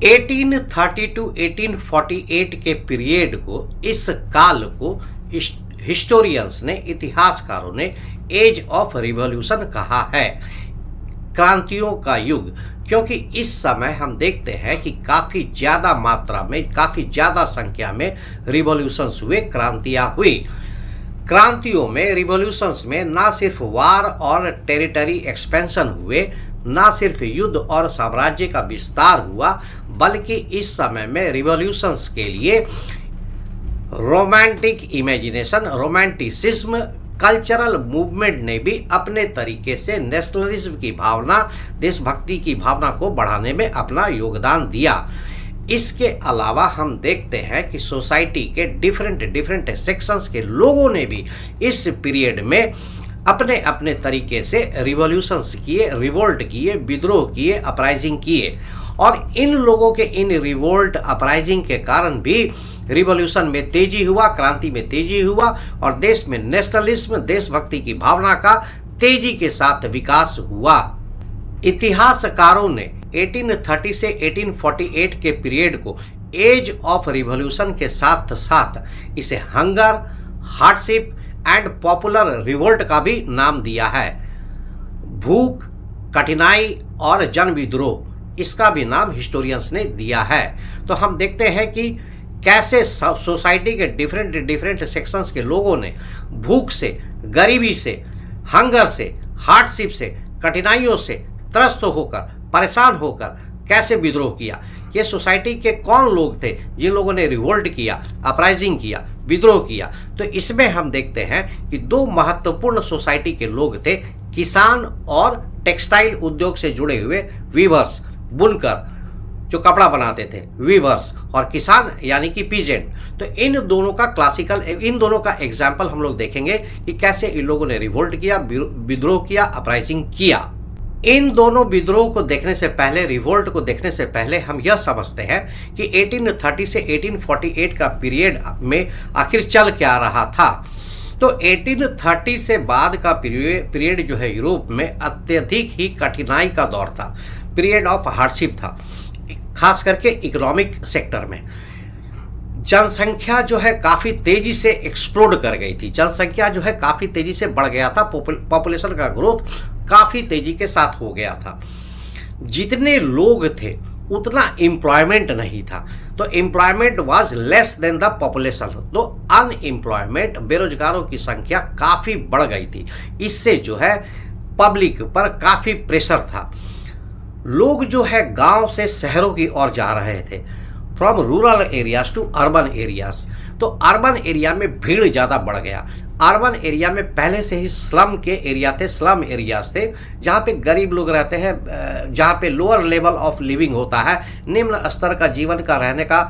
1830 to 1848 के period को, इस काल को हिस्टोरियंस ने, इतिहासकारों ने एज ऑफ रिवॉल्यूशन कहा है, क्रांतियों का युग। क्योंकि इस समय हम देखते हैं कि काफ़ी ज़्यादा मात्रा में, काफ़ी ज़्यादा संख्या में रिवॉल्यूशंस हुए, क्रांतियाँ हुई। क्रांतियों में, रिवॉल्यूशंस में ना सिर्फ वार और टेरिटरी एक्सपेंशन हुए, ना सिर्फ युद्ध और साम्राज्य का विस्तार हुआ, बल्कि इस समय में रिवॉल्यूशंस के लिए romantic imagination, romanticism, cultural movement ने भी अपने तरीके से नेशनलिज्म की भावना, देशभक्ति की भावना को बढ़ाने में अपना योगदान दिया। इसके अलावा हम देखते हैं कि सोसाइटी के डिफरेंट सेक्शंस के लोगों ने भी इस पीरियड में अपने अपने तरीके से रिवॉल्यूशंस किए, रिवोल्ट किए, विद्रोह किए, अपराइजिंग किए। और इन लोगों के इन रिवोल्ट, अपराइजिंग के कारण भी रिवॉल्यूशन में तेजी हुआ, क्रांति में तेजी हुआ और देश में नेशनलिज्म, देशभक्ति की भावना का तेजी के साथ विकास हुआ। इतिहासकारों ने 1830 से 1848 के पीरियड को एज ऑफ रिवॉल्यूशन के साथ साथ इसे hunger, hardship and popular revolt का भी नाम दिया है। भूख, कठिनाई और जन विद्रोह, इसका भी नाम हिस्टोरियंस ने दिया है। तो हम देखते हैं कि कैसे सोसाइटी के डिफरेंट सेक्शंस के लोगों ने भूख से, गरीबी से, हंगर से, हार्डशिप से, कठिनाइयों से त्रस्त होकर, परेशान होकर कैसे विद्रोह किया। ये सोसाइटी के कौन लोग थे जिन लोगों ने रिवोल्ट किया, अपराइजिंग किया, विद्रोह किया। तो इसमें हम देखते हैं कि दो महत्वपूर्ण सोसाइटी के लोग थे, किसान और टेक्सटाइल उद्योग से जुड़े हुए वीवर्स, बुनकर जो कपड़ा बनाते थे, वीवर्स, और किसान यानी कि पीजेंट। तो इन दोनों का एग्जाम्पल हम लोग देखेंगे कि कैसे इन लोगों ने रिवोल्ट किया, विद्रोह किया, अपराइजिंग किया। इन दोनों विद्रोह को देखने से पहले, रिवोल्ट को देखने से पहले हम यह समझते हैं कि 1830 से 1848 का पीरियड में आखिर चल क्या रहा था। तो 1830 से बाद का पीरियड जो है यूरोप में अत्यधिक ही कठिनाई का दौर था, पीरियड ऑफ हार्डशिप था, खास करके इकोनॉमिक सेक्टर में। जनसंख्या जो है काफ़ी तेजी से एक्सप्लोड कर गई थी, जनसंख्या जो है काफ़ी तेजी से बढ़ गया था, पॉपुलेशन का ग्रोथ काफ़ी तेजी के साथ हो गया था। जितने लोग थे उतना एम्प्लॉयमेंट नहीं था, तो employment was less than the population. तो अनएम्प्लॉयमेंट, बेरोजगारों की संख्या काफ़ी बढ़ गई थी। इससे जो है पब्लिक पर काफ़ी प्रेशर था। लोग जो है गांव से शहरों की ओर जा रहे थे, from rural areas to urban areas. तो अर्बन एरिया में भीड़ ज़्यादा बढ़ गया। अर्बन एरिया में पहले से ही स्लम के एरिया थे, स्लम एरियाज थे, जहाँ पे गरीब लोग रहते हैं, जहाँ पे लोअर लेवल ऑफ लिविंग होता है, निम्न स्तर का जीवन का रहने का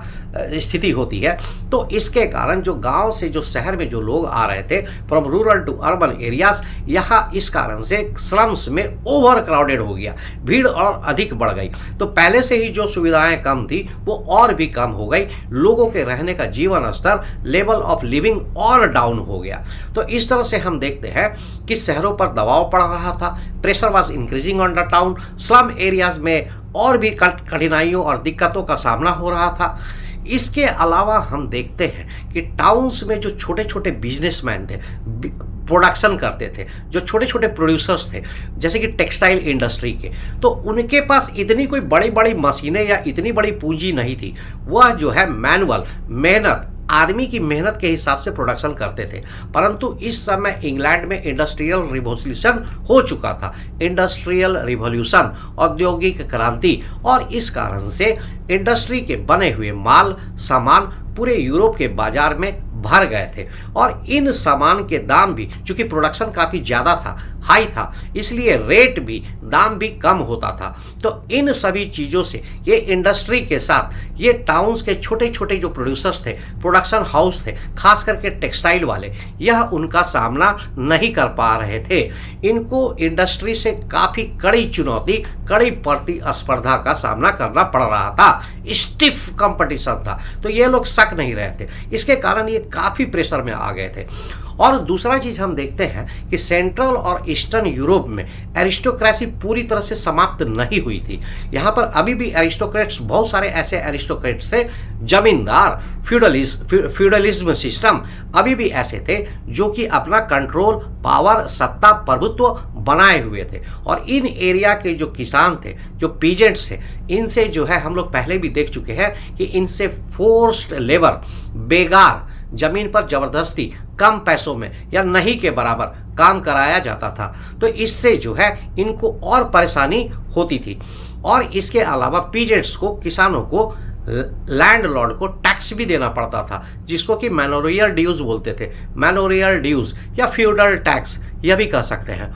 स्थिति होती है। तो इसके कारण जो गांव से जो शहर में जो लोग आ रहे थे, from rural to urban areas, यहाँ इस कारण से स्लम्स में ओवर क्राउडेड हो गया, भीड़ और अधिक बढ़ गई। तो पहले से ही जो सुविधाएं कम थी वो और भी कम हो गई, लोगों के रहने का जीवन स्तर, लेवल ऑफ लिविंग और डाउन हो गया। तो इस तरह से हम देखते हैं कि शहरों पर दबाव पड़ रहा था, pressure was increasing on the town. Slum areas में और भी कठिनाइयों और दिक्कतों का सामना हो रहा था। इसके अलावा हम देखते हैं कि टाउन्स में जो छोटे छोटे बिजनेसमैन थे, प्रोडक्शन करते थे, जो छोटे छोटे प्रोड्यूसर्स थे, जैसे कि टेक्सटाइल इंडस्ट्री के, तो उनके पास इतनी कोई बड़ी बड़ी मशीनें या इतनी बड़ी पूंजी नहीं थी। वह जो है मैनुअल मेहनत, आदमी की मेहनत के हिसाब से प्रोडक्शन करते थे। परंतु इस समय इंग्लैंड में इंडस्ट्रियल रिवॉल्यूशन हो चुका था, इंडस्ट्रियल रिवॉल्यूशन, औद्योगिक क्रांति, और इस कारण से इंडस्ट्री के बने हुए माल सामान पूरे यूरोप के बाजार में भर गए थे। और इन सामान के दाम भी, चूंकि प्रोडक्शन काफ़ी ज़्यादा था, हाई था, इसलिए रेट भी, दाम भी कम होता था। तो इन सभी चीज़ों से ये इंडस्ट्री के साथ ये टाउन्स के छोटे छोटे जो प्रोड्यूसर्स थे, प्रोडक्शन हाउस थे, खास करके टेक्सटाइल वाले, यह उनका सामना नहीं कर पा रहे थे। इनको इंडस्ट्री से काफ़ी कड़ी चुनौती, कड़ी प्रतिस्पर्धा का सामना करना पड़ रहा था, स्टिफ कंपटीशन था। तो ये लोग सक नहीं रहे थे, इसके कारण ये काफ़ी प्रेशर में आ गए थे। और दूसरा चीज हम देखते हैं कि सेंट्रल और ईस्टर्न यूरोप में एरिस्टोक्रेसी पूरी तरह से समाप्त नहीं हुई थी। यहाँ पर अभी भी एरिस्टोक्रेट्स, बहुत सारे ऐसे एरिस्टोक्रेट्स थे, जमींदार, फ्यूडलिज्म सिस्टम अभी भी ऐसे थे जो कि अपना कंट्रोल, पावर, सत्ता, प्रभुत्व बनाए हुए थे। और इन एरिया के जो किसान थे, जो पीजेंट्स थे, इनसे जो है हम लोग पहले भी देख चुके हैं कि इनसे फोर्स्ड लेबर, बेगार, जमीन पर जबरदस्ती कम पैसों में या नहीं के बराबर काम कराया जाता था। तो इससे जो है इनको और परेशानी होती थी। और इसके अलावा पीजेंट्स को, किसानों को, लैंडलॉर्ड को टैक्स भी देना पड़ता था, जिसको कि मैनोरियल ड्यूज बोलते थे। मैनोरियल ड्यूज या फ्यूडल टैक्स यह भी कह सकते हैं।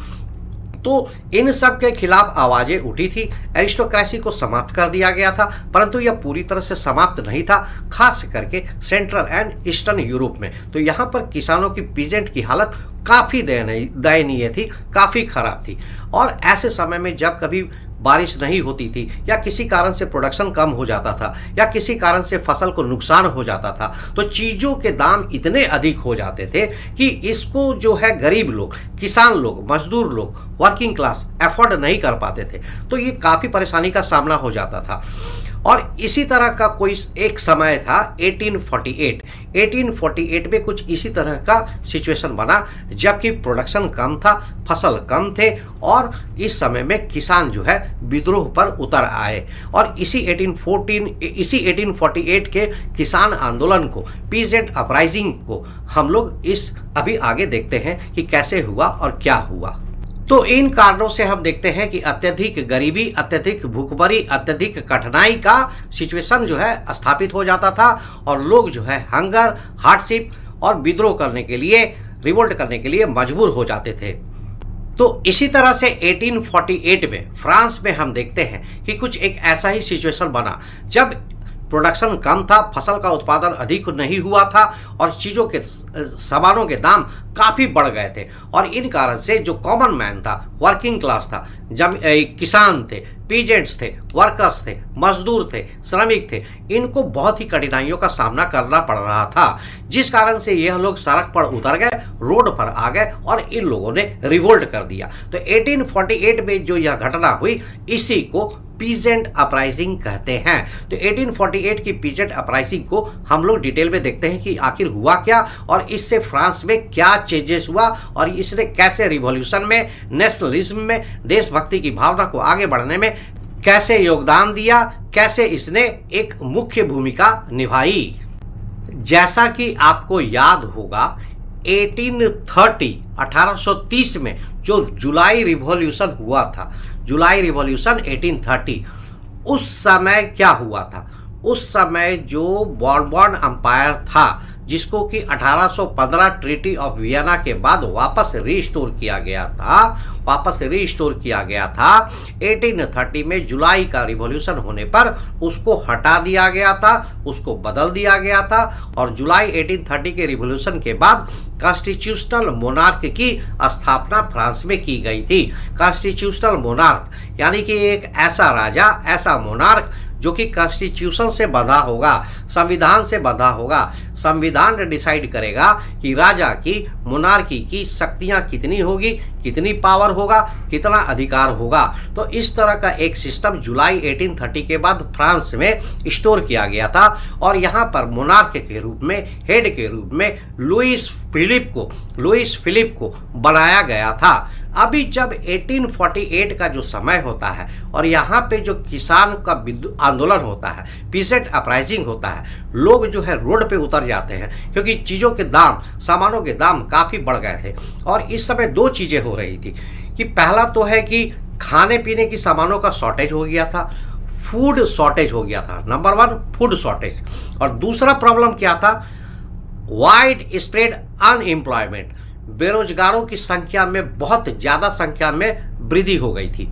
तो इन सब के खिलाफ आवाजें उठी थी। एरिस्टोक्रेसी को समाप्त कर दिया गया था, परंतु यह पूरी तरह से समाप्त नहीं था, खास करके सेंट्रल एंड ईस्टर्न यूरोप में। तो यहाँ पर किसानों की, पीजेंट की हालत काफ़ी दयनीय थी, काफ़ी खराब थी। और ऐसे समय में जब कभी बारिश नहीं होती थी या किसी कारण से प्रोडक्शन कम हो जाता था या किसी कारण से फसल को नुकसान हो जाता था, तो चीज़ों के दाम इतने अधिक हो जाते थे कि इसको जो है गरीब लोग, किसान लोग, मजदूर लोग, वर्किंग क्लास अफोर्ड नहीं कर पाते थे। तो ये काफ़ी परेशानी का सामना हो जाता था। और इसी तरह का कोई एक समय था 1848 में कुछ इसी तरह का सिचुएशन बना, जबकि प्रोडक्शन कम था, फसल कम थे और इस समय में किसान जो है विद्रोह पर उतर आए। और इसी 1848 के किसान आंदोलन को, पीजेंट अपराइजिंग को हम लोग इस अभी आगे देखते हैं कि कैसे हुआ और क्या हुआ। तो इन कारणों से हम देखते हैं कि अत्यधिक गरीबी, अत्यधिक भूखमरी, अत्यधिक कठिनाई का सिचुएशन जो है स्थापित हो जाता था और लोग जो है हंगर, हार्डशिप और विद्रोह करने के लिए, रिवोल्ट करने के लिए मजबूर हो जाते थे। तो इसी तरह से 1848 में फ्रांस में हम देखते हैं कि कुछ एक ऐसा ही सिचुएशन बना, जब प्रोडक्शन कम था, फसल का उत्पादन अधिक नहीं हुआ था और चीज़ों के, सामानों के दाम काफ़ी बढ़ गए थे। और इन कारण से जो कॉमन मैन था, वर्किंग क्लास था, किसान थे, पीजेंट्स थे, वर्कर्स थे, मजदूर थे, श्रमिक थे, इनको बहुत ही कठिनाइयों का सामना करना पड़ रहा था, जिस कारण से यह लोग सड़क पर उतर गए, रोड पर आ गए और इन लोगों ने रिवोल्ट कर दिया। तो 1848 में जो यह घटना हुई, इसी को पीजेंट अपराइजिंग कहते हैं। तो 1848 की पीजेंट अपराइजिंग को हम लोग डिटेल में देखते हैं कि आखिर हुआ क्या और इससे फ्रांस में क्या चेंजेस हुआ और इसने कैसे रिवॉल्यूशन में, नेशनलिज्म में, देशभक्ति की भावना को आगे बढ़ने में कैसे योगदान दिया, कैसे इसने एक मुख्य भूमिका निभाई। जैसा कि आपको याद होगा 1830 में जो जुलाई रिवॉल्यूशन हुआ था, जुलाई रिवॉल्यूशन 1830, उस समय क्या हुआ था? उस समय जो बॉर्बन अंपायर था, जिसको कि 1815 ट्रीटी ऑफ वियना के बाद वापस रिस्टोर किया गया था, 1830 में जुलाई का रिवॉल्यूशन होने पर उसको हटा दिया गया था, उसको बदल दिया गया था। और जुलाई 1830 के रिवॉल्यूशन के बाद कॉन्स्टिट्यूशनल मोनार्क की स्थापना फ्रांस में की गई थी। कॉन्स्टिट्यूशनल मोनार्क यानी कि एक ऐसा राजा, ऐसा मोनार्क जो कि कॉन्स्टिट्यूशन से बंधा होगा, संविधान से बंधा होगा। संविधान डिसाइड करेगा कि राजा की, मोनार्की की शक्तियां कितनी होगी, कितनी पावर होगा, कितना अधिकार होगा। तो इस तरह का एक सिस्टम जुलाई 1830 के बाद फ्रांस में स्टोर किया गया था और यहाँ पर मोनार्क के रूप में, हेड के रूप में लुईस फिलिप को बनाया गया था। अभी जब 1848 का जो समय होता है और यहाँ पे जो किसान का आंदोलन होता है, पीसेंट अपराइजिंग होता है, लोग जो है रोड पे उतर जाते हैं क्योंकि चीज़ों के दाम, सामानों के दाम काफ़ी बढ़ गए थे। और इस समय दो चीज़ें हो रही थी कि पहला तो है कि खाने पीने की सामानों का शॉर्टेज हो गया था, फूड शॉर्टेज हो गया था, नंबर 1 फूड शॉर्टेज। और दूसरा प्रॉब्लम क्या था? वाइड स्प्रेड अनएम्प्लॉयमेंट, बेरोजगारों की संख्या में, बहुत ज़्यादा संख्या में वृद्धि हो गई थी।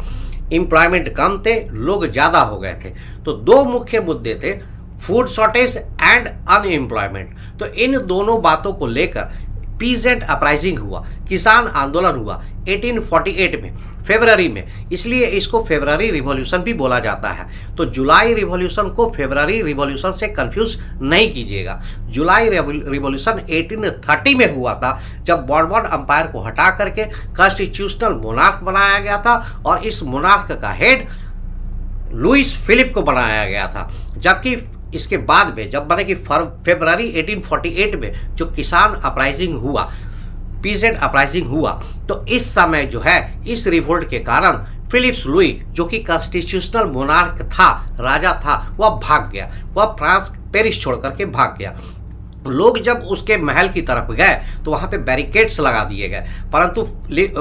एम्प्लॉयमेंट कम थे, लोग ज़्यादा हो गए थे। तो दो मुख्य मुद्दे थे, फूड शॉर्टेज एंड अनएम्प्लॉयमेंट। तो इन दोनों बातों को लेकर पीजेंट अपराइजिंग हुआ, किसान आंदोलन हुआ 1848 में फरवरी में, इसलिए इसको फेब्रुअरी रिवॉल्यूशन भी बोला जाता है। तो जुलाई रिवॉल्यूशन को फेब्रुअरी रिवॉल्यूशन से कंफ्यूज नहीं कीजिएगा। जुलाई रिवॉल्यूशन 1830 में हुआ था, जब बॉर्बन अंपायर को हटा करके कॉन्स्टिट्यूशनल मोनार्क बनाया गया था और इस मोनार्क का हेड लुइस फिलिप को बनाया गया था। जबकि इसके बाद में जब बने कि फरवरी 1848 में जो किसान अपराइजिंग हुआ, पीजेंट अपराइजिंग हुआ, तो इस समय जो है इस रिवोल्ट के कारण फिलिप्स लुई जो कि कॉन्स्टिट्यूशनल मोनार्क था, राजा था, वह भाग गया। वह फ्रांस पेरिस छोड़ करके भाग गया। लोग जब उसके महल की तरफ गए तो वहां पे बैरिकेड्स लगा दिए गए, परंतु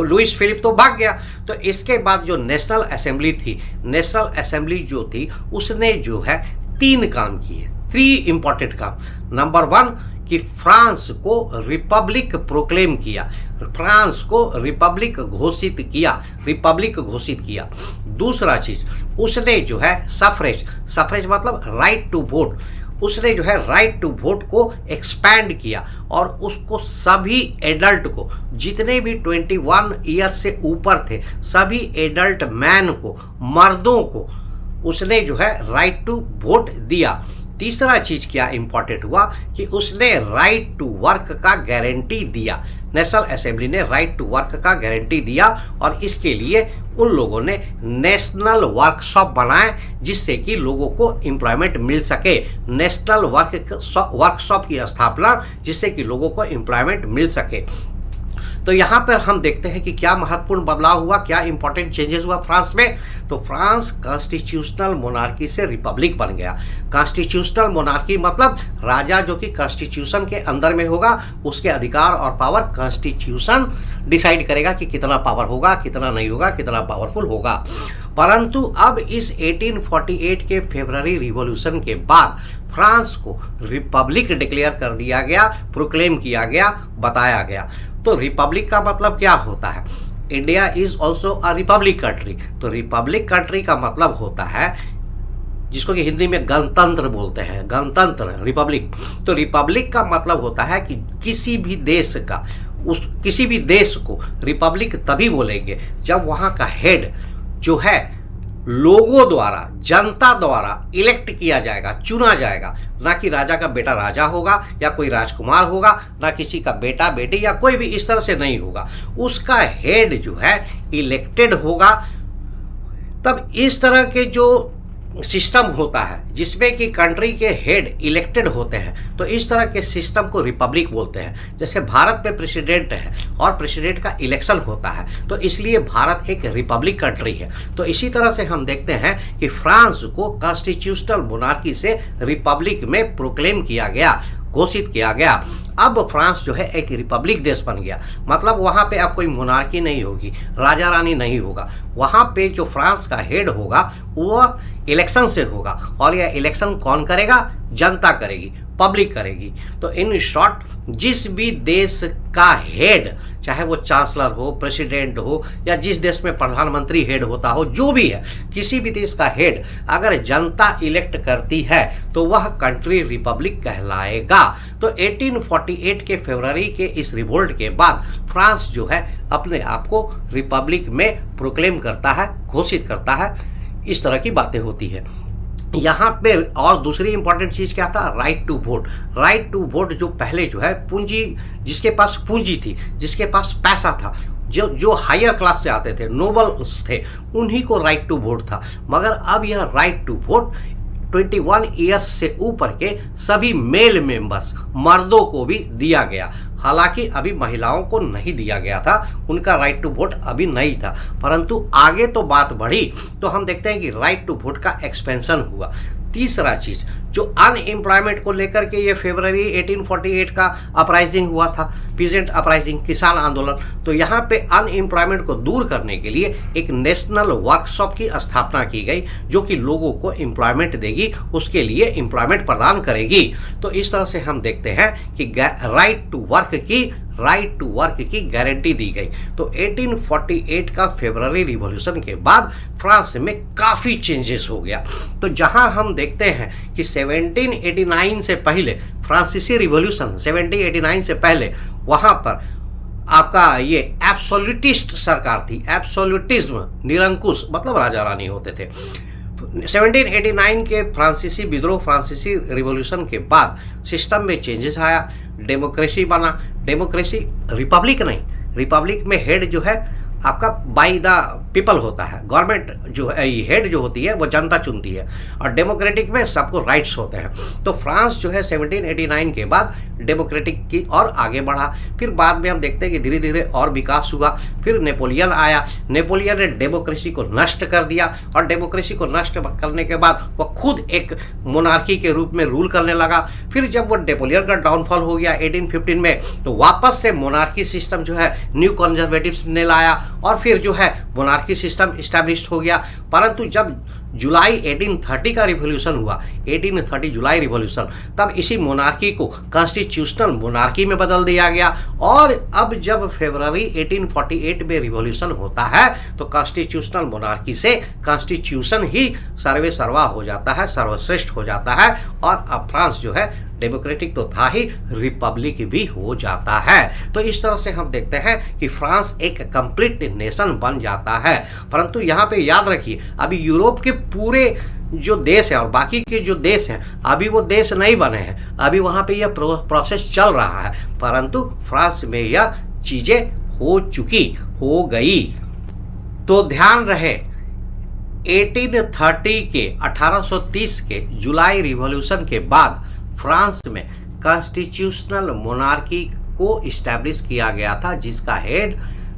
लुइस फिलिप तो भाग गया। तो इसके बाद जो नेशनल असेंबली थी, नेशनल असेंबली जो थी उसने जो है 3 काम किए, 3 इंपॉर्टेंट काम। नंबर 1 कि फ्रांस को रिपब्लिक प्रोक्लेम किया, फ्रांस को रिपब्लिक घोषित किया। दूसरा चीज उसने जो है सफरेज मतलब राइट टू वोट, उसने जो है राइट टू वोट को एक्सपैंड किया और उसको सभी एडल्ट को, जितने भी 21 ईयर से ऊपर थे, सभी एडल्ट मैन को, मर्दों को उसने जो है राइट टू वोट दिया। तीसरा चीज क्या इंपॉर्टेंट हुआ कि उसने राइट टू वर्क का गारंटी दिया। नेशनल असेंबली ने राइट टू वर्क का गारंटी दिया और इसके लिए उन लोगों ने नेशनल वर्कशॉप बनाए जिससे कि लोगों को एम्प्लॉयमेंट मिल सके। नेशनल वर्कशॉप की स्थापना जिससे कि लोगों को एम्प्लॉयमेंट मिल सके। तो यहाँ पर हम देखते हैं कि क्या महत्वपूर्ण बदलाव हुआ, क्या इंपॉर्टेंट चेंजेस हुआ फ्रांस में। तो फ्रांस कॉन्स्टिट्यूशनल मोनार्की से रिपब्लिक बन गया। कॉन्स्टिट्यूशनल मोनार्की मतलब राजा जो कि कॉन्स्टिट्यूशन के अंदर में होगा, उसके अधिकार और पावर कॉन्स्टिट्यूशन डिसाइड करेगा कि कितना पावर होगा, कितना नहीं होगा, कितना पावरफुल होगा। परंतु अब इस 1848 के फरवरी रिवॉल्यूशन के बाद फ्रांस को रिपब्लिक डिक्लेयर कर दिया गया, प्रोक्लेम किया गया, बताया गया। तो रिपब्लिक का मतलब क्या होता है? India is also a republic country. तो रिपब्लिक कंट्री का मतलब होता है जिसको कि हिंदी में गणतंत्र बोलते हैं, गणतंत्र, रिपब्लिक। तो रिपब्लिक का मतलब होता है कि किसी भी देश को रिपब्लिक तभी बोलेंगे जब वहाँ का हेड जो है लोगों द्वारा, जनता द्वारा इलेक्ट किया जाएगा, चुना जाएगा। ना कि राजा का बेटा राजा होगा या कोई राजकुमार होगा, ना किसी का बेटा बेटी या कोई भी इस तरह से नहीं होगा। उसका हेड जो है इलेक्टेड होगा। तब इस तरह के जो सिस्टम होता है जिसमें कि कंट्री के हेड इलेक्टेड होते हैं, तो इस तरह के सिस्टम को रिपब्लिक बोलते हैं। जैसे भारत में प्रेसिडेंट है और प्रेसिडेंट का इलेक्शन होता है, तो इसलिए भारत एक रिपब्लिक कंट्री है। तो इसी तरह से हम देखते हैं कि फ्रांस को कॉन्स्टिट्यूशनल मोनार्की से रिपब्लिक में प्रोक्लेम किया गया, घोषित किया गया। अब फ्रांस जो है एक रिपब्लिक देश बन गया। मतलब वहाँ पे अब कोई मोनार्की नहीं होगी, राजा रानी नहीं होगा। वहाँ पे जो फ्रांस का हेड होगा वो इलेक्शन से होगा, और यह इलेक्शन कौन करेगा? जनता करेगी, पब्लिक करेगी। तो इन शॉर्ट जिस भी देश का हेड, चाहे वो चांसलर हो, प्रेसिडेंट हो, या जिस देश में प्रधानमंत्री हेड होता हो, जो भी है, किसी भी देश का हेड अगर जनता इलेक्ट करती है तो वह कंट्री रिपब्लिक कहलाएगा। तो 1848 के फरवरी के इस रिवोल्ट के बाद फ्रांस जो है अपने आप को रिपब्लिक में प्रोक्लेम करता है, घोषित करता है। इस तरह की बातें होती है यहाँ पे। और दूसरी इंपॉर्टेंट चीज क्या था? Right to vote. Right to vote जो पहले जो है पूंजी, जिसके पास पूंजी थी, जिसके पास पैसा था, जो हायर क्लास से आते थे, नोबल्स थे, उन्हीं को राइट टू वोट था। मगर अब यह राइट टू वोट 21 ईयर्स से ऊपर के सभी मेल मेंबर्स, मर्दों को भी दिया गया। हालांकि अभी महिलाओं को नहीं दिया गया था, उनका राइट टू वोट अभी नहीं था, परंतु आगे तो बात बढ़ी तो हम देखते हैं कि राइट टू वोट का एक्सपेंशन हुआ। तीसरा चीज जो अनएम्प्लॉयमेंट को लेकर के ये फरवरी 1848 का अपराइजिंग हुआ था, पीजेंट अपराइजिंग, किसान आंदोलन। तो यहाँ पे अनएम्प्लॉयमेंट को दूर करने के लिए एक नेशनल वर्कशॉप की स्थापना की गई जो कि लोगों को एम्प्लॉयमेंट देगी, उसके लिए एम्प्लॉयमेंट प्रदान करेगी। तो इस तरह से हम देखते हैं कि राइट टू वर्क की गारंटी दी गई। तो 1848 का फरवरी रिवॉल्यूशन के बाद फ्रांस में काफ़ी चेंजेस हो गया। तो जहां हम देखते हैं कि 1789 से पहले, फ्रांसीसी रिवॉल्यूशन 1789 से पहले वहाँ पर आपका ये एब्सोल्यूटिस्ट सरकार थी। एब्सोल्यूटिज्म, निरंकुश, मतलब राजा रानी होते थे। 1789 के फ्रांसीसी विद्रोह, फ्रांसीसी रिवॉल्यूशन के बाद सिस्टम में चेंजेस आया, डेमोक्रेसी बना। डेमोक्रेसी, रिपब्लिक नहीं, रिपब्लिक में हेड जो है आपका बाय द पीपल होता है, गवर्नमेंट जो है हेड जो होती है वो जनता चुनती है, और डेमोक्रेटिक में सबको राइट्स होते हैं। तो फ्रांस जो है 1789 के बाद डेमोक्रेटिक की और आगे बढ़ा। फिर बाद में हम देखते हैं कि धीरे धीरे और विकास हुआ। फिर नेपोलियन आया, नेपोलियन ने डेमोक्रेसी को नष्ट कर दिया, और डेमोक्रेसी को नष्ट करने के बाद वो खुद एक मोनार्की के रूप में रूल करने लगा। फिर जब वो नेपोलियन का डाउनफॉल हो गया 1815 में, तो वापस से मोनार्की सिस्टम जो है न्यू कंजर्वेटिव्स ने लाया, और फिर जो है मोनार्की सिस्टम इस्टेब्लिश हो गया। परंतु जब जुलाई 1830 का रिवॉल्यूशन हुआ, 1830 जुलाई रिवॉल्यूशन, तब इसी मोनार्की को कॉन्स्टिट्यूशनल मोनार्की में बदल दिया गया। और अब जब फरवरी 1848 में रिवॉल्यूशन होता है तो कॉन्स्टिट्यूशनल मोनार्की से कॉन्स्टिट्यूशन ही सर्वे सर्वा हो जाता है, सर्वश्रेष्ठ हो जाता है, और अब फ्रांस जो है डेमोक्रेटिक तो था ही, रिपब्लिक भी हो जाता है। तो इस तरह से हम देखते हैं कि फ्रांस एक कंप्लीट नेशन बन जाता है। परंतु यहाँ पे याद रखिए, अभी यूरोप के पूरे जो देश है और बाकी के जो देश हैं, अभी वो देश नहीं बने हैं, अभी वहाँ पे यह प्रोसेस चल रहा है। परंतु फ्रांस में यह चीज़ें हो गई। तो ध्यान रहे, 1830 के जुलाई रिवॉल्यूशन के बाद फ्रांस में कॉन्स्टिट्यूशनल मोनार्की को इस्टेब्लिश किया गया था, जिसका हेड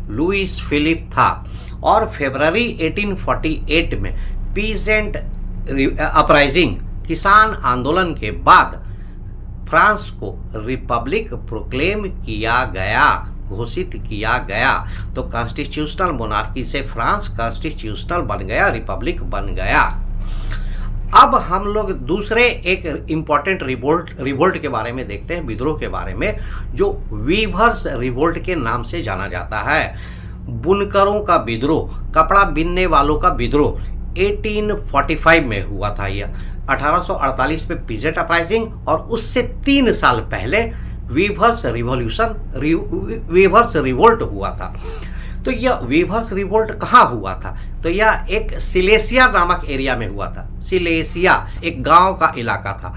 लुइस फिलिप था। और फरवरी 1848 में पीजेंट अपराइजिंग, किसान आंदोलन के बाद फ्रांस को रिपब्लिक प्रोक्लेम किया गया, घोषित किया गया। तो कॉन्स्टिट्यूशनल मोनार्की से फ्रांस कॉन्स्टिट्यूशनल बन गया, रिपब्लिक बन गया। अब हम लोग दूसरे एक इंपॉर्टेंट रिवोल्ट के बारे में देखते हैं, विद्रोह के बारे में, जो वीवर्स रिवोल्ट के नाम से जाना जाता है। बुनकरों का विद्रोह, कपड़ा बिनने वालों का विद्रोह 1845 में हुआ था। यह 1848 में पीजेंट अपराइजिंग, और उससे 3 साल पहले वीवर्स रिवोल्ट हुआ था। तो यह वीवर्स रिवोल्ट कहाँ हुआ था? तो यह एक सिलेसिया नामक एरिया में हुआ था। सिलेसिया एक गांव का इलाका था।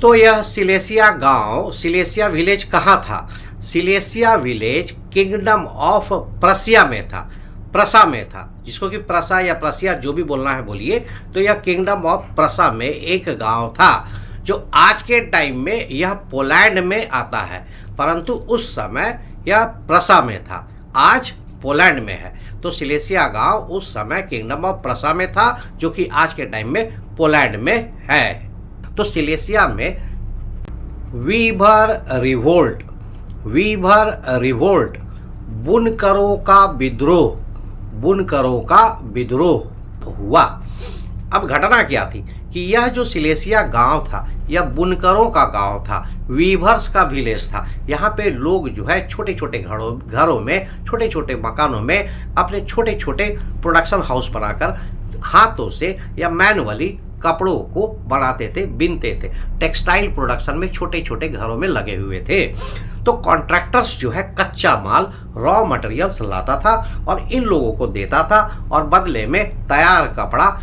तो यह सिलेसिया गांव, सिलेसिया विलेज कहाँ था? सिलेसिया विलेज किंगडम ऑफ प्रसिया में था, प्रसा में था, जिसको कि प्रसा या प्रसिया जो भी बोलना है बोलिए। तो यह किंगडम ऑफ प्रसा में एक गांव था, जो आज के टाइम में यह पोलैंड में आता है, परंतु उस समय यह प्रसा में था, आज पोलैंड में है। तो सिलेसिया गांव उस समय किंगडम ऑफ प्रसा में था, जो कि आज के टाइम में पोलैंड में है। तो सिलेसिया में वीवर रिवोल्ट, बुनकरों का विद्रोह हुआ। अब घटना क्या थी कि यह जो सिलेसिया गांव था, यह बुनकरों का गांव था, वीवर्स का विलेज था। यहाँ पे लोग जो है छोटे छोटे घरों में, छोटे छोटे मकानों में अपने छोटे छोटे प्रोडक्शन हाउस बनाकर हाथों से या मैनुअली कपड़ों को बनाते थे, बिनते थे। टेक्सटाइल प्रोडक्शन में छोटे छोटे घरों में लगे हुए थे। तो कॉन्ट्रैक्टर्स जो है कच्चा माल, रॉ मटेरियल्स लाता था और इन लोगों को देता था, और बदले में तैयार कपड़ा,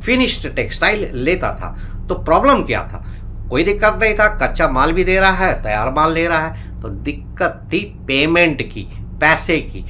फिनिश्ड टेक्सटाइल लेता था। तो प्रॉब्लम क्या था? कोई दिक्कत नहीं था, कच्चा माल भी दे रहा है, तैयार माल ले रहा है। तो दिक्कत थी पेमेंट की, पैसे की।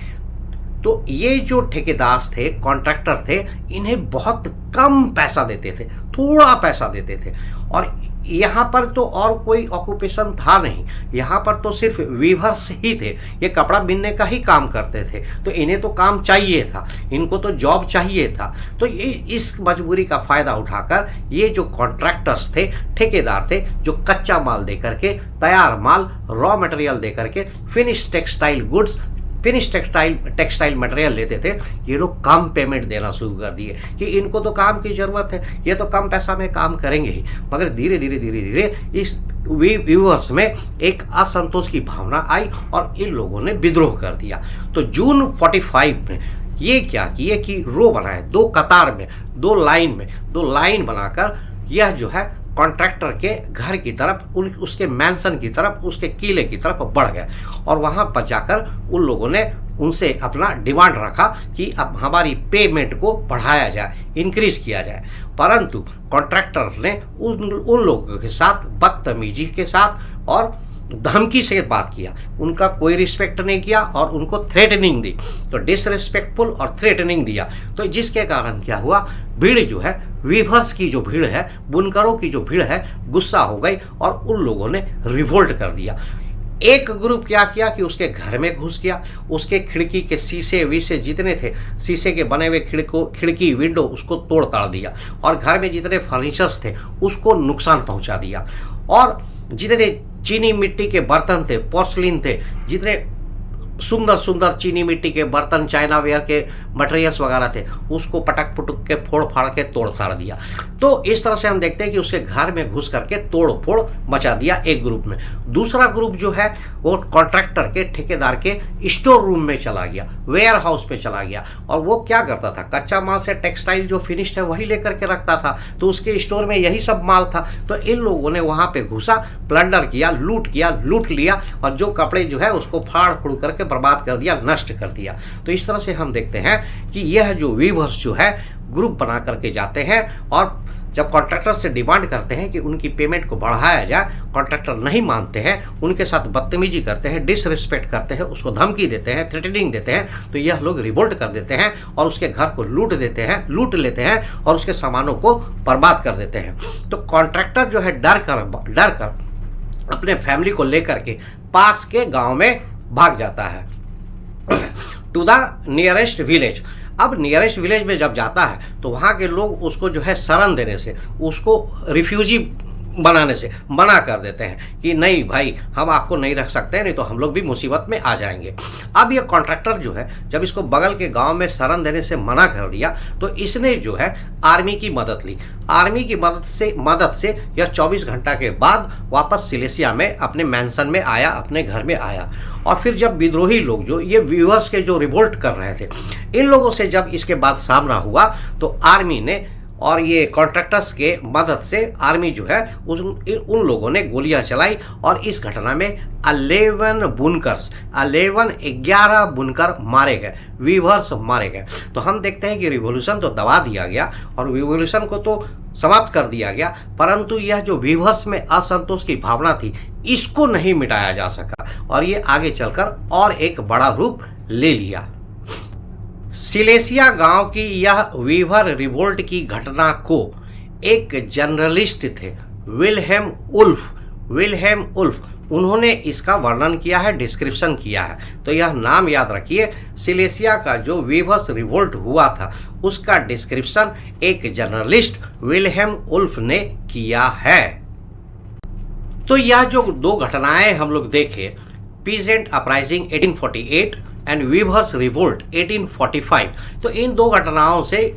तो ये जो ठेकेदार थे, कॉन्ट्रैक्टर थे, इन्हें बहुत कम पैसा देते थे, थोड़ा पैसा देते थे। और यहाँ पर तो और कोई ऑक्यूपेशन था नहीं, यहाँ पर तो सिर्फ वीवर्स ही थे, ये कपड़ा बिनने का ही काम करते थे। तो इन्हें तो काम चाहिए था, इनको तो जॉब चाहिए था। तो ये इस मजबूरी का फ़ायदा उठाकर ये जो कॉन्ट्रैक्टर्स थे, ठेकेदार थे, जो कच्चा माल दे करके, तैयार माल, रॉ मटेरियल दे करके, finish textile goods, finish textile material लेते थे, ये लोग कम पेमेंट देना शुरू कर दिए कि इनको तो काम की ज़रूरत है, ये तो कम पैसा में काम करेंगे ही। मगर धीरे धीरे इस व्यूअर्स में एक असंतोष की भावना आई और इन लोगों ने विद्रोह कर दिया। तो जून 45 में ये क्या किए कि रो बनाए, 2 कतार में, 2 लाइन बनाकर यह जो है कॉन्ट्रैक्टर के घर की तरफ, उसके मैंसन की तरफ, उसके किले की तरफ बढ़ गए और वहाँ पर जाकर उन लोगों ने उनसे अपना डिमांड रखा कि अब हमारी पेमेंट को बढ़ाया जाए, इंक्रीज किया जाए। परंतु कॉन्ट्रैक्टर ने उन लोगों के साथ बदतमीजी के साथ और धमकी से बात किया, उनका कोई रिस्पेक्ट नहीं किया और उनको थ्रेटनिंग दी, तो डिसरिस्पेक्टफुल और थ्रेटनिंग दिया। तो जिसके कारण क्या हुआ, भीड़ जो है, वीवर्स की जो भीड़ है, बुनकरों की जो भीड़ है, गुस्सा हो गई और उन लोगों ने रिवोल्ट कर दिया। एक ग्रुप क्या किया कि उसके घर में घुस गया, उसके खिड़की के शीशे वीसे जितने थे, शीशे के बने हुए खिड़की विंडो उसको तोड़ ताड़ दिया और घर में जितने फर्नीचर्स थे उसको नुकसान पहुंचा दिया और जितने चीनी मिट्टी के बर्तन थे, पोर्सलिन थे, जितने सुंदर सुंदर चीनी मिट्टी के बर्तन, चाइना वेयर के मटेरियल्स वगैरह थे, उसको पटक पुटक के फोड़ फाड़ के तोड़ ताड़ दिया। तो इस तरह से हम देखते हैं कि उसके घर में घुस करके तोड़ फोड़ मचा दिया एक ग्रुप में। दूसरा ग्रुप जो है वो कॉन्ट्रैक्टर के, ठेकेदार के स्टोर रूम में चला गया, वेयर हाउस पे चला गया और वो क्या करता था, कच्चा माल से टेक्सटाइल जो फिनिश्ड है वही लेकर के रखता था, तो उसके स्टोर में यही सब माल था। तो इन लोगों ने वहाँ पे घुसा, प्लंडर किया, लूट लिया और जो कपड़े जो है उसको फाड़ फूड़ करके बर्बाद कर दिया, नष्ट कर दिया। तो इस तरह से हम देखते हैं कि यह जो वीवर्स जो है ग्रुप बना करके जाते हैं और जब कॉन्ट्रैक्टर से डिमांड करते हैं कि उनकी पेमेंट को बढ़ाया जाए, कॉन्ट्रैक्टर नहीं मानते हैं, उनके साथ बदतमीजी करते हैं, डिसरिस्पेक्ट करते हैं, उसको धमकी देते हैं, थ्रेटनिंग देते हैं, तो यह लोग रिवोल्ट कर देते हैं और उसके घर को लूट लेते हैं और उसके सामानों को बर्बाद कर देते हैं। तो कॉन्ट्रैक्टर जो है डर कर अपने फैमिली को लेकर के पास के गांव में भाग जाता है टू द नियरेस्ट विलेज। अब नियरेस्ट विलेज में जब जाता है तो वहाँ के लोग उसको जो है शरण देने से, उसको रिफ्यूजी बनाने से मना कर देते हैं कि नहीं भाई, हम आपको नहीं रख सकते, नहीं तो हम लोग भी मुसीबत में आ जाएंगे। अब ये कॉन्ट्रैक्टर जो है जब इसको बगल के गांव में शरण देने से मना कर दिया तो इसने जो है आर्मी की मदद ली। आर्मी की मदद से यह 24 घंटा के बाद वापस सिलेसिया में अपने मैंसन में आया, अपने घर में आया। और फिर जब विद्रोही लोग जो ये व्यूअर्स के जो रिवोल्ट कर रहे थे, इन लोगों से जब इसके बाद सामना हुआ तो आर्मी ने और ये कॉन्ट्रैक्टर्स के मदद से आर्मी जो है उन लोगों ने गोलियां चलाई और इस घटना में 11 बुनकर मारे गए, वीवर्स मारे गए। तो हम देखते हैं कि रिवॉल्यूशन तो दबा दिया गया और रिवॉल्यूशन को तो समाप्त कर दिया गया, परंतु यह जो वीवर्स में असंतोष की भावना थी इसको नहीं मिटाया जा सका और ये आगे चलकर और एक बड़ा रूप ले लिया। सिलेसिया गांव की यह वीवर रिवोल्ट की घटना को एक जर्नलिस्ट थे विल्हेम उल्फ, उन्होंने इसका वर्णन किया है, डिस्क्रिप्शन किया है। तो यह नाम याद रखिए, सिलेसिया का जो वीवर्स रिवोल्ट हुआ था उसका डिस्क्रिप्शन एक जर्नलिस्ट विल्हेम उल्फ ने किया है। तो यह जो दो घटनाएं हम लोग देखे, peasant uprising 1848 and weavers revolt 1845, तो इन दो घटनाओं से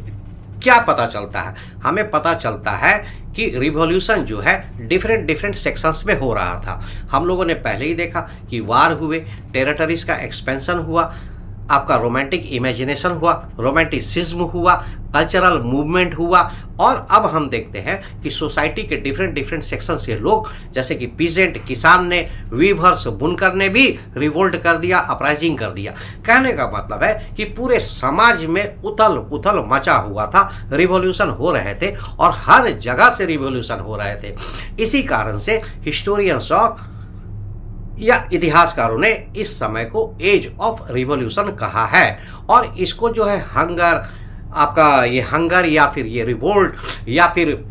क्या पता चलता है? हमें पता चलता है कि रिवॉल्यूशन जो है डिफरेंट सेक्शंस में हो रहा था। हम लोगों ने पहले ही देखा कि वार हुए, टेरिटरीज का एक्सपेंशन हुआ, आपका रोमांटिक इमेजिनेशन हुआ, रोमांटिसिज्म हुआ, कल्चरल मूवमेंट हुआ और अब हम देखते हैं कि सोसाइटी के डिफरेंट सेक्शन से लोग, जैसे कि पीजेंट किसान ने, वीवर्स बुनकर ने भी रिवोल्ट कर दिया, अपराइजिंग कर दिया। कहने का मतलब है कि पूरे समाज में उथल पुथल मचा हुआ था, रिवॉल्यूशन हो रहे थे और हर जगह से रिवॉल्यूशन हो रहे थे। इसी कारण से हिस्टोरियंस और या इतिहासकारों ने इस समय को एज ऑफ रिवॉल्यूशन कहा है और इसको जो है हंगर या फिर ये रिवोल्ट या फिर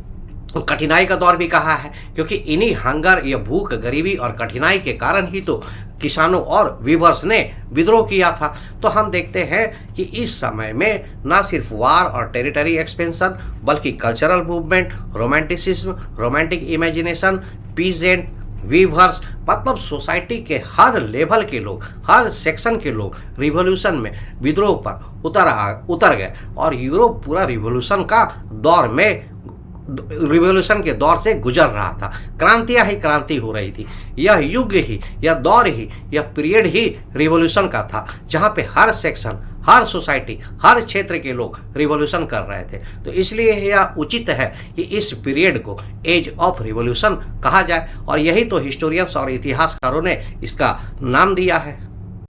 कठिनाई का दौर भी कहा है, क्योंकि इन्हीं हंगर या भूख, गरीबी और कठिनाई के कारण ही तो किसानों और वीवर्स ने विद्रोह किया था। तो हम देखते हैं कि इस समय में ना सिर्फ वार और टेरिटरी एक्सपेंशन बल्कि cultural movement, romanticism, romantic imagination, peasant, weavers, मतलब सोसाइटी के हर लेवल के लोग, हर सेक्शन के लोग रिवॉल्यूशन में, विद्रोह पर उतर गए और यूरोप पूरा रिवॉल्यूशन के दौर से गुजर रहा था। क्रांतियां ही क्रांति हो रही थी। यह युग ही, यह दौर ही, यह पीरियड ही रिवॉल्यूशन का था, जहां पे हर सेक्शन, हर सोसाइटी, हर क्षेत्र के लोग रिवॉल्यूशन कर रहे थे। तो इसलिए यह उचित है कि इस पीरियड को एज ऑफ रिवॉल्यूशन कहा जाए, और यही तो हिस्टोरियंस और इतिहासकारों ने इसका नाम दिया है।